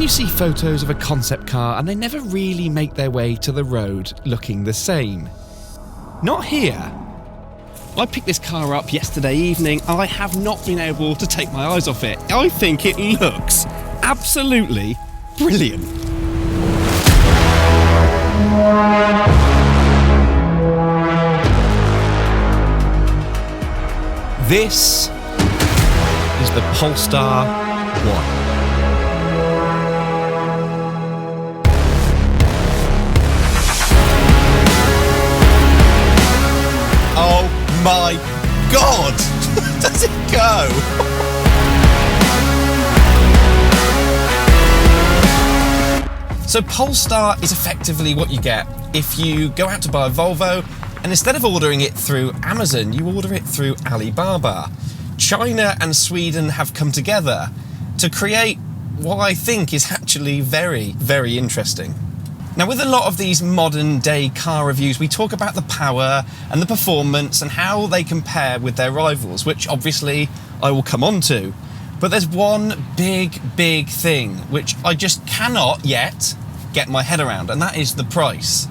when you see photos of a concept car and they never really make their way to the road looking the same. Not here. I picked this car up yesterday evening. I have not been able to take my eyes off it. I think it looks absolutely brilliant. This is the Polestar 1. Oh my God! Does it go? So Polestar is effectively what you get if you go out to buy a Volvo, and instead of ordering it through Amazon, you order it through Alibaba. China and Sweden have come together to create what I think is actually very, very interesting. Now, with a lot of these modern day car reviews, we talk about the power and the performance and how they compare with their rivals, which obviously I will come on to. But there's one big thing which I just cannot yet get my head around, and that is the price.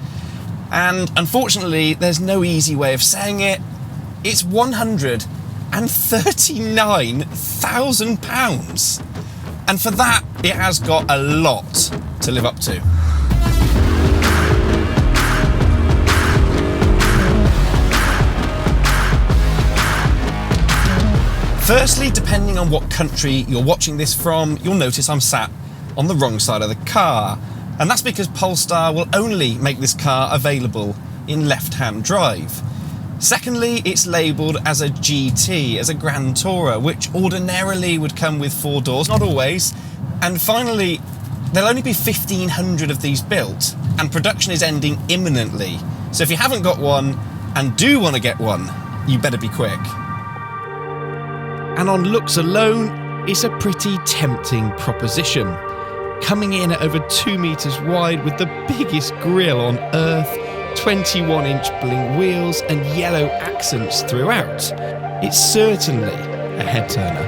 And unfortunately, there's no easy way of saying it. It's £139,000. And for that, it has got a lot to live up to. Firstly, depending on what country you're watching this from, you'll notice I'm sat on the wrong side of the car. And that's because Polestar will only make this car available in left-hand drive. Secondly, it's labelled as a GT, as a Grand Tourer, which ordinarily would come with 4 doors, not always. And finally, there'll only be 1,500 of these built, and production is ending imminently. So if you haven't got one, and do want to get one, you better be quick. And on looks alone, it's a pretty tempting proposition. Coming in at over 2 metres wide with the biggest grille on earth, 21-inch bling wheels and yellow accents throughout. It's certainly a head-turner.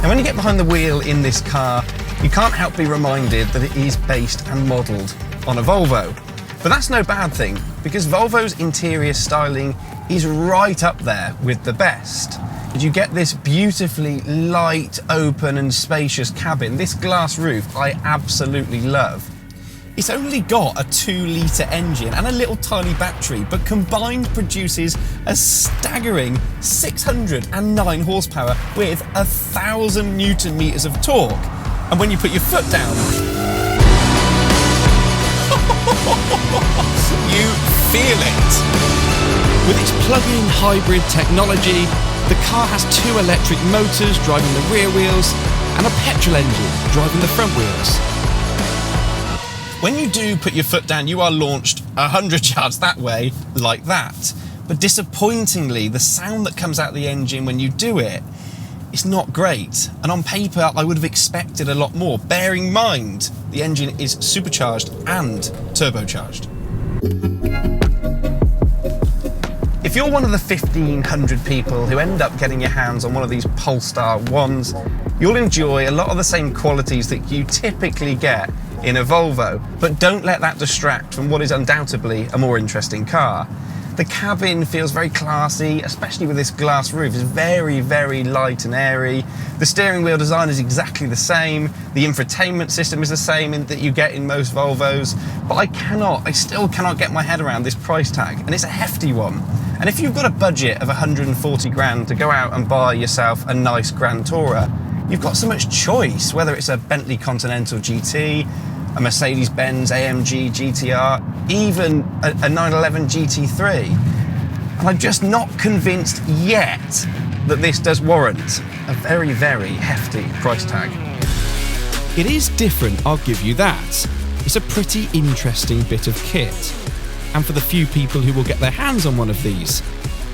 Now, when you get behind the wheel in this car, you can't help be reminded that it is based and modelled on a Volvo. But that's no bad thing, because Volvo's interior styling is right up there with the best. You get this beautifully light, open and spacious cabin. This glass roof I absolutely love. It's only got a 2-litre engine and a little tiny battery, but combined produces a staggering 609 horsepower with 1,000 Newton meters of torque. And when you put your foot down, you feel it. With its plug-in hybrid technology, the car has 2 electric motors driving the rear wheels and a petrol engine driving the front wheels. When you do put your foot down, you are launched 100 yards that way, like that. But disappointingly, the sound that comes out of the engine when you do it, it's not great. And on paper, I would have expected a lot more, bearing in mind the engine is supercharged and turbocharged. If you're one of the 1,500 people who end up getting your hands on one of these Polestar 1s, you'll enjoy a lot of the same qualities that you typically get in a Volvo, but don't let that distract from what is undoubtedly a more interesting car. The cabin feels very classy, especially with this glass roof. It's very, very light and airy. The steering wheel design is exactly the same. The infotainment system is the same that you get in most Volvos. But I still cannot get my head around this price tag, and it's a hefty one. And if you've got a budget of 140 grand to go out and buy yourself a nice Grand Tourer, you've got so much choice, whether it's a Bentley Continental GT, a Mercedes-Benz AMG GTR, even a 911 GT3. And I'm just not convinced yet that this does warrant a very, very hefty price tag. It is different, I'll give you that. It's a pretty interesting bit of kit. And for the few people who will get their hands on one of these,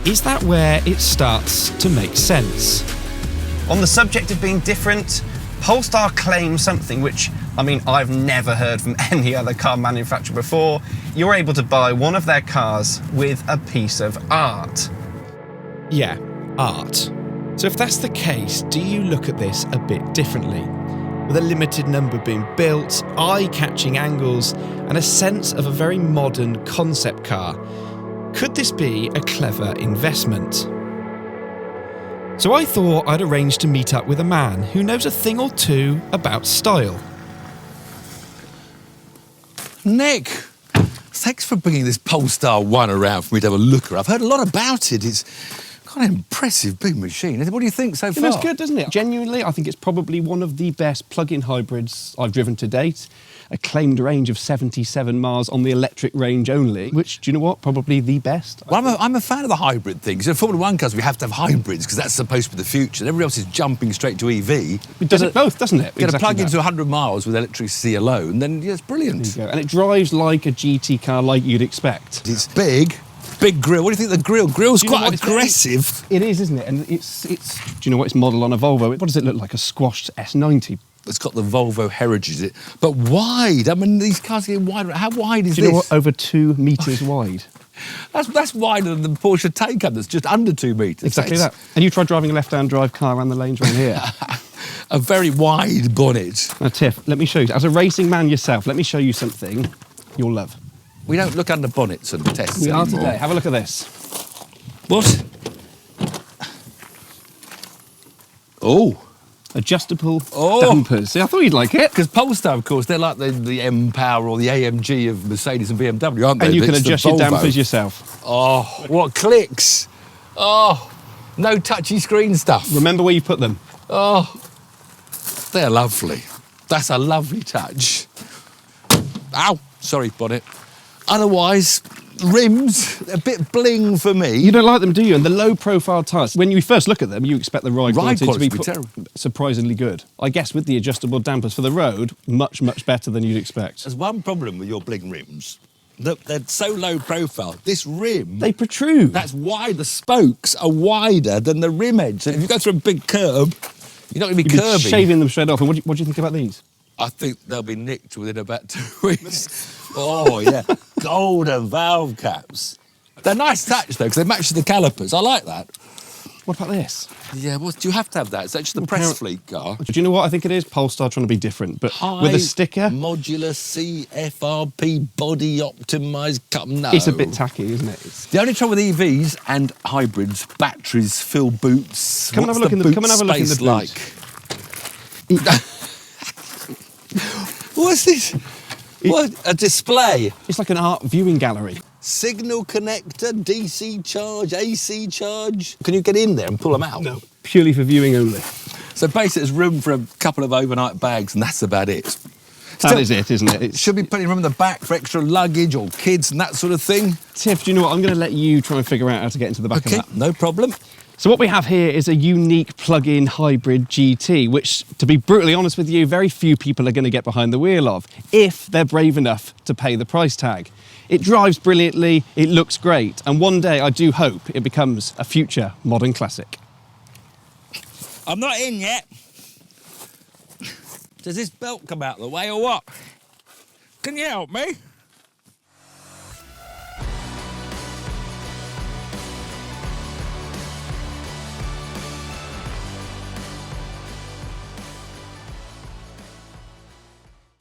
is that where it starts to make sense? On the subject of being different, Polestar claims something which, I've never heard from any other car manufacturer before. You're able to buy one of their cars with a piece of art. Yeah, art. So if that's the case, do you look at this a bit differently? With a limited number being built, eye-catching angles, and a sense of a very modern concept car, could this be a clever investment? So I thought I'd arrange to meet up with a man who knows a thing or two about style. Nick, thanks for bringing this Polestar 1 around for me to have a look at. I've heard a lot about it. It's quite an impressive big machine. What do you think so far? It looks good, doesn't it? Genuinely, I think it's probably one of the best plug-in hybrids I've driven to date. A claimed range of 77 miles on the electric range only, which, do you know what, probably the best. Well, I'm a fan of the hybrid thing. So in Formula 1 cars, we have to have hybrids because that's supposed to be the future. Everybody else is jumping straight to EV. It does it both, doesn't it? Get a plug into 100 miles with electricity alone, then yeah, it's brilliant. There you go. And it drives like a GT car like you'd expect. It's big grille. What do you think of the grille? Grille's quite aggressive. It is, isn't it? And it's. Do you know what? It's modelled on a Volvo. What does it look like? A squashed S90. It's got the Volvo heritage, but wide. I mean, these cars are getting wider. How wide is this? Do you know what? Over 2 metres wide. That's wider than the Porsche Taycan that's just under 2 metres. Exactly that. And you tried driving a left-hand drive car around the lanes around here. A very wide bonnet. Now, Tiff, let me show you. As a racing man yourself, let me show you something you'll love. We don't look under bonnets and tests We anymore. are today. Have a look at this. What? Oh. Adjustable dampers. See, I thought you'd like it. Because Polestar, of course, they're like the M-Power or the AMG of Mercedes and BMW, aren't they? And you can It's adjust the your Volvo. dampers yourself. Oh, what clicks. Oh, no touchy screen stuff. Remember where you put them. Oh, they're lovely. That's a lovely touch. Ow, sorry, bonnet. Otherwise, rims, a bit bling for me. You don't like them, do you? And the low-profile tyres. When you first look at them, you expect the ride quality to be terrible. surprisingly good. I guess with the adjustable dampers for the road, much, much better than you'd expect. There's one problem with your bling rims. They're so low profile. This rim... They protrude. That's why the spokes are wider than the rim edge. So if you go through a big curb, you're not going to be You'd curbing. be shaving them straight off. And what do you think about these? I think they'll be nicked within about 2 weeks. Oh, yeah. Golden valve caps. They're nice touch, though, because they match the calipers. I like that. What about this? Yeah, well, do you have to have that? It's actually the press fleet car. Do you know what I think it is? Polestar trying to be different, but High with a sticker. modular CFRP body optimised cup. No. It's a bit tacky, isn't it? The only trouble with EVs and hybrids, batteries fill boots. Come and have a look in the boot. Like. What's this? What? A display. It's like an art viewing gallery. Signal connector, DC charge, AC charge. Can you get in there and pull them out? No. Purely for viewing only. So basically there's room for a couple of overnight bags and that's about it. That is it, isn't it? It should be plenty of room in the back for extra luggage or kids and that sort of thing. Tiff, do you know what? I'm going to let you try and figure out how to get into the back of that. Okay, no problem. So what we have here is a unique plug-in hybrid GT, which, to be brutally honest with you, very few people are going to get behind the wheel of, if they're brave enough to pay the price tag. It drives brilliantly, it looks great, and one day I do hope it becomes a future modern classic. I'm not in yet. Does this belt come out of the way or what? Can you help me?